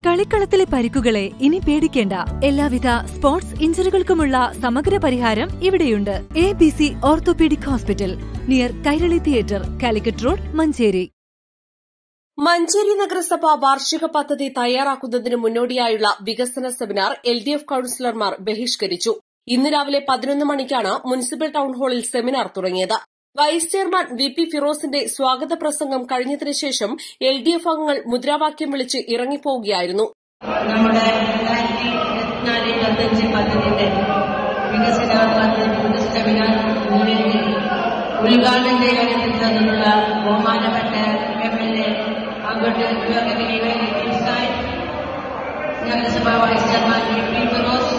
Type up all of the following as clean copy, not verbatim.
കളിക്കളത്തിലെ പരിക്കുകളെ ഇനി പേടിക്കേണ്ട. എല്ലാവിധ സ്പോർട്സ് ഇഞ്ചുറികൾക്കുമുള്ള സമഗ്ര പരിഹാരം ഇവിടെയുണ്ട്. ABC orthopaedic hospital, near Kairali theatre, Calicut road, Manjeri. Manjeri നഗരസഭ വാർഷിക പദ്ധതി തയ്യാറാക്കുന്നതിന് മുന്നോടിയായുള്ള വികസന സെമിനാർ LDF കൌൺസിലർമാർ ബഹിഷ്കരിച്ചു. ഇന്ന് രാവിലെ 11 മണിക്കാണ് മുനിസിപ്പൽ ടൌൺഹാളിൽ സെമിനാർ തുടങ്ങിയത്. വൈസ് ചെയർമാൻ VP ഫിറോസിന്റെ സ്വാഗത പ്രസംഗം കഴിഞ്ഞതിനു ശേഷം LDF അംഗങ്ങൾ മുദ്രാവാക്യം വിളിച്ച് ഇറങ്ങിപ്പോവുകയായിരുന്നു. നമ്മുടെ 2024-25 പദ്ധതിയുടെ വികസന പദ്ധതി സെമിനാർ ഉദ്ഘാടനം ചെയ്യാനെത്തിച്ചതിനുള്ള ബഹുമാനപ്പെട്ട MLA നഗരസഭാ vice chairman VP Firoz,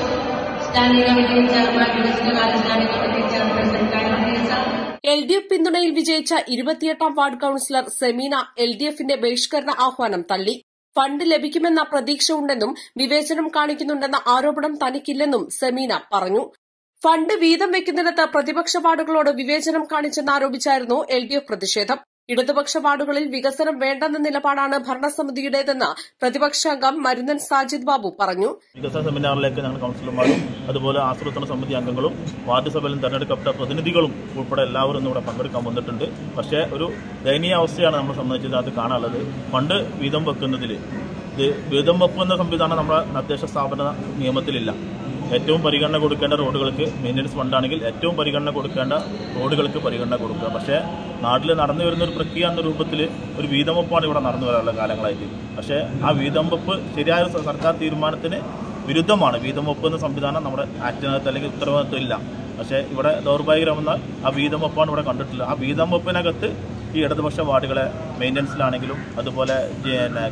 standing committee chairman വികസനകാര്യ സ്റ്റാൻഡിംഗ് കമ്മിറ്റി ചെയർപേഴ്സൺ LDF പിന്തുണയിൽ വിജയിച്ച 28ാം വാർഡ് കൌൺസിലർ സെമീന LDFന്റെ ബഹിഷ്കരണ ആഹ്വാനം തള്ളി. ഫണ്ട് ലഭിക്കുമെന്ന പ്രതീക്ഷ ഉണ്ടെന്നും വിവേചനം കാണിക്കുന്നുണ്ടെന്ന ആരോപണം തനിക്കില്ലെന്നും സെമീന പറഞ്ഞു. ഫണ്ട് വീതം വെക്കുന്നിടത്ത് പ്രതിപക്ഷ വാർഡുകളോട് വിവേചനം കാണിച്ചെന്നാരോപിച്ചായിരുന്നു LDF പ്രതിഷേധം. ഇടതുപക്ഷ വാർഡുകളിൽ വികസനം വേണ്ടെന്ന നിലപാടാണ് ഭരണസമിതിയുടേതെന്ന് പ്രതിപക്ഷാംഗം മരുന്നൻ സാജിദ് ബാബു പറഞ്ഞു. വികസന സെമിനാറിലേക്ക് ഞങ്ങൾ കൌൺസിലർമാരും അതുപോലെ ആസൂത്രണ സമിതി അംഗങ്ങളും വാർഡ് സഭയിലും തെരഞ്ഞെടുക്കപ്പെട്ട പ്രതിനിധികളും ഉൾപ്പെടെ എല്ലാവരും ഇവിടെ പങ്കെടുക്കാൻ വന്നിട്ടുണ്ട്. പക്ഷേ ഒരു ദയനീയ അവസ്ഥയാണ് നമ്മൾ സംബന്ധിച്ചത് കാണാനുള്ളത്. ഫണ്ട് വീതം വെക്കുന്നതിൽ വീതം വെപ്പ് എന്ന സംവിധാനം നമ്മുടെ തദ്ദേശ സ്ഥാപന നിയമത്തിലില്ല. ഏറ്റവും പരിഗണന കൊടുക്കേണ്ട റോഡുകൾക്ക് മെയിൻ്റനൻസ് ഫണ്ടാണെങ്കിൽ ഏറ്റവും പരിഗണന കൊടുക്കേണ്ട റോഡുകൾക്ക് പരിഗണന കൊടുക്കുക. പക്ഷേ നാട്ടിൽ നടന്നു വരുന്ന ഒരു പ്രക്രിയ എന്ന രൂപത്തിൽ ഒരു വീതം വെപ്പാണ് ഇവിടെ നടന്നു വരാനുള്ള കാലങ്ങളായിട്ട്. പക്ഷേ ആ വീതം വെപ്പ് ശരിയായ സർക്കാർ തീരുമാനത്തിന് വിരുദ്ധമാണ്. വീതം വെപ്പ് എന്ന സംവിധാനം നമ്മുടെ ആക്ടിനകത്ത് അല്ലെങ്കിൽ ഉത്തരവാദിത്വം ഇല്ല. പക്ഷേ ഇവിടെ ദൗർഭാഗ്യമെന്നാൽ ആ വീതം വെപ്പാണ് ഇവിടെ കണ്ടിട്ടില്ല. ആ വീതം വെപ്പിനകത്ത് ഈ ഇടതുപക്ഷ വാർഡുകളെ മെയിൻ്റനൻസിലാണെങ്കിലും അതുപോലെ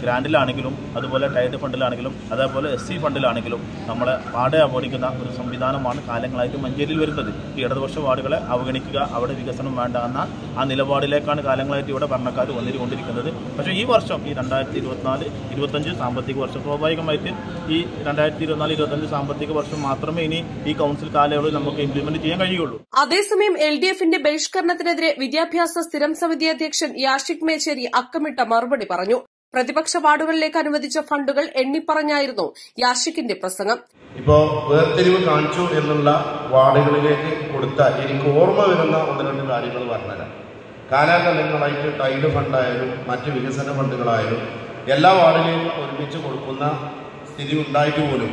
ഗ്രാൻഡിലാണെങ്കിലും അതുപോലെ ടൈഡ് ഫണ്ടിലാണെങ്കിലും അതേപോലെ SC ഫണ്ടിലാണെങ്കിലും നമ്മളെ വാർഡ് അവഗണിക്കുന്ന ഒരു സംവിധാനമാണ് കാലങ്ങളായിട്ട് മഞ്ചേരിയിൽ വരുന്നത്. ഈ ഇടതുപക്ഷ വാർഡുകളെ അവഗണിക്കുക, അവിടെ വികസനം വേണ്ട എന്ന ആ നിലപാടിലേക്കാണ് കാലങ്ങളായിട്ട് ഇവിടെ ഭരണക്കാർ വന്നിട്ടുകൊണ്ടിരിക്കുന്നത്. പക്ഷേ ഈ വർഷം ഈ 2024-25 സാമ്പത്തിക വർഷം സ്വാഭാവികമായിട്ട് ഈ 2024-25 സാമ്പത്തിക വർഷം മാത്രമേ ഇനി ഈ കൌൺസിൽ കാലയളവിൽ നമുക്ക് ഇംപ്ലിമെന്റ് ചെയ്യാൻ കഴിയുള്ളൂ. അതേസമയം LDFന്റെ ബഹിഷ്കരണത്തിനെതിരെ വിദ്യാഭ്യാസ സ്ഥിരം സമിതി അധ്യക്ഷൻ യാഷിക് മേച്ചേരി അക്കമിട്ട മറുപടി പറഞ്ഞു. പ്രതിപക്ഷ വാർഡുകളിലേക്ക് അനുവദിച്ച ഫണ്ടുകൾ എണ്ണിപ്പറഞ്ഞായിരുന്നു യാഷിക്കിന്റെ പ്രസംഗം. ഇപ്പോ വേർതിരിവ് കാണിച്ചു എന്നുള്ള വാർഡുകളിലേക്ക് കൊടുത്ത എനിക്ക് ഓർമ്മ വരുന്ന 1-2 കാര്യങ്ങൾ പറഞ്ഞുതരാം. കാലാകാലങ്ങളായിട്ട് ടൈഡ് ഫണ്ടായാലും മറ്റ് വികസന ഫണ്ടുകളായാലും എല്ലാ വാർഡിലേക്കും ഒരുമിച്ച് കൊടുക്കുന്ന സ്ഥിതി ഉണ്ടായിട്ട് പോലും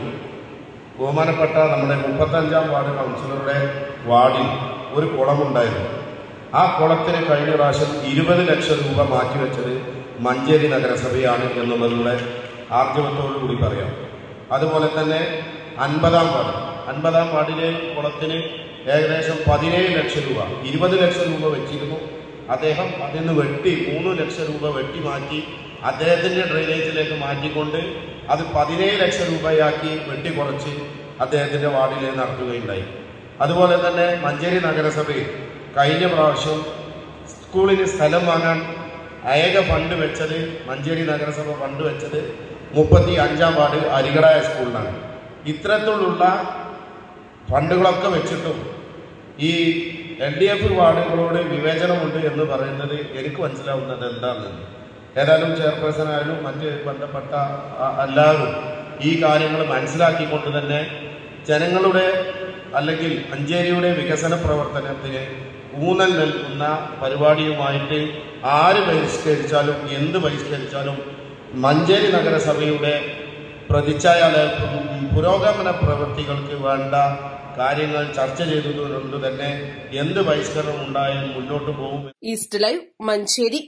ബഹുമാനപ്പെട്ട നമ്മുടെ 35ാം വാർഡ് കൗൺസിലറുടെ വാർഡിൽ ഒരു കുളമുണ്ടായിരുന്നു. ആ കുളത്തിന് കഴിഞ്ഞ പ്രാവശ്യം 20 ലക്ഷം രൂപ മാറ്റിവെച്ചത് മഞ്ചേരി നഗരസഭയാണ് എന്നുള്ളതിലൂടെ ആർജവത്തോടുകൂടി പറയാം. അതുപോലെ തന്നെ 50ാം വാർഡിലെ കുളത്തിന് ഏകദേശം 17 ലക്ഷം രൂപ, 20 ലക്ഷം രൂപ വെച്ചിരുന്നു. അദ്ദേഹം അതിൽ നിന്ന് 3 ലക്ഷം രൂപ വെട്ടി മാറ്റി അദ്ദേഹത്തിന്റെ ഡ്രെയിനേജിലേക്ക് മാറ്റിക്കൊണ്ട് അത് 17 ലക്ഷം രൂപയാക്കി വെട്ടിക്കുറച്ച് അദ്ദേഹത്തിന്റെ വാർഡിൽ നടത്തുകയുണ്ടായി. അതുപോലെ തന്നെ മഞ്ചേരി നഗരസഭയിൽ കഴിഞ്ഞ പ്രാവശ്യം സ്കൂളിന് സ്ഥലം വാങ്ങാൻ ഏക ഫണ്ട് വെച്ചത് മഞ്ചേരി നഗരസഭ ഫണ്ട് വെച്ചത് 35ാം വാർഡ് അരികട സ്കൂളിലാണ്. ഇത്തരത്തിലുള്ള ഫണ്ടുകളൊക്കെ വെച്ചിട്ടും ഈ LDF വാർഡുകളോട് വിവേചനമുണ്ട് എന്ന് പറയുന്നത് എനിക്ക് മനസ്സിലാവുന്നത് എന്താണെന്ന്. ഏതായാലും ചെയർപേഴ്സൺ ആയാലും മറ്റ് ബന്ധപ്പെട്ട എല്ലാവരും ഈ കാര്യങ്ങൾ മനസ്സിലാക്കിക്കൊണ്ട് തന്നെ ജനങ്ങളുടെ അല്ലെങ്കിൽ മഞ്ചേരിയുടെ വികസന പ്രവർത്തനത്തിന് ഊന്നൽ നൽകുന്ന പരിപാടിയുമായിട്ട് ആര് ബഹിഷ്കരിച്ചാലും എന്ത് ബഹിഷ്കരിച്ചാലും മഞ്ചേരി നഗരസഭയുടെ പ്രതിച്ഛായ പുരോഗമന പ്രവൃത്തികൾക്ക് വേണ്ട കാര്യങ്ങൾ ചർച്ച ചെയ്തതുകൊണ്ട് തന്നെ എന്ത് ബഹിഷ്കരണം ഉണ്ടായാലും മുന്നോട്ട് പോകും. East live, Manjeri.